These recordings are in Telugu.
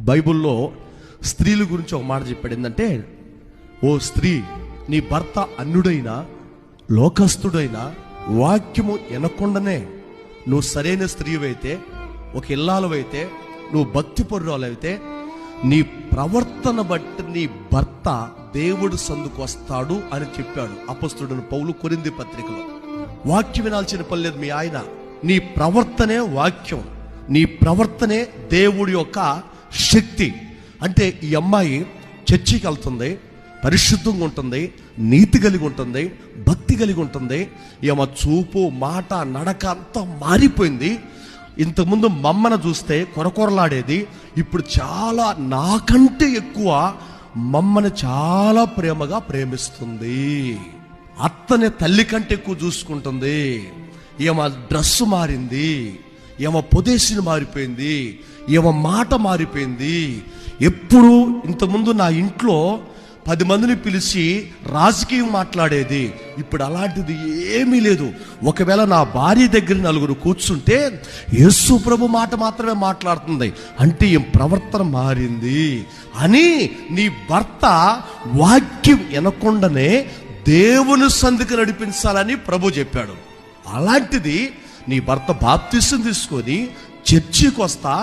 బైబిల్లో స్త్రీల గురించి ఒక మాట చెప్పాడు. ఏంటంటే, ఓ స్త్రీ, నీ భర్త అన్యుడైనా లోకస్తుడైనా వాక్యము వినకుండానే నువ్వు సరైన స్త్రీవైతే, ఒక ఇల్లాలవైతే, నువ్వు భక్తి పరురాలైతే, నీ ప్రవర్తన బట్టి నీ భర్త దేవుడు సందుకు వస్తాడు అని చెప్పాడు అపొస్తలుడైన పౌలు కొరింథీ పత్రికలో. వాక్యం వినాల్సిన పని లేదు మీ ఆయన. నీ ప్రవర్తనే వాక్యం, నీ ప్రవర్తనే దేవుడి యొక్క శక్తి. అంటే ఈ అమ్మాయి చర్చికి వెళ్తుంది, పరిశుద్ధంగా ఉంటుంది, నీతి కలిగి ఉంటుంది, భక్తి కలిగి ఉంటుంది. ఈమె చూపు, మాట, నడక అంతా మారిపోయింది. ఇంతకుముందు మమ్మన చూస్తే కొరకొరలాడేది, ఇప్పుడు చాలా నాకంటే ఎక్కువ మమ్మని చాలా ప్రేమగా ప్రేమిస్తుంది. అత్తని తల్లి కంటే ఎక్కువ చూసుకుంటుంది. ఈమె డ్రెస్ మారింది, ఈమె పొదేశం మారిపోయింది, ఈమె మాట మారిపోయింది. ఎప్పుడు ఇంతకుముందు నా ఇంట్లో 10 మందిని పిలిచి రాజకీయం మాట్లాడేది, ఇప్పుడు అలాంటిది ఏమీ లేదు. ఒకవేళ నా భార్య దగ్గర 4 కూర్చుంటే యేసు ప్రభు మాట మాత్రమే మాట్లాడుతుంది. అంటే ఈ ప్రవర్తన మారింది అని నీ భర్త వాక్యం వినకుండానే దేవుని సంధికి నడిపించాలని ప్రభు చెప్పాడు. అలాంటిది నీ భర్త బాప్తిసం తీసుకొని చర్చికి వస్తా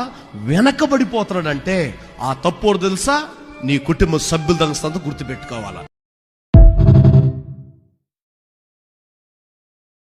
వెనకబడిపోతున్నాడంటే ఆ తప్పు తెలుసా? నీ కుటుంబ సభ్యులు దాని గుర్తుపెట్టుకోవాలా.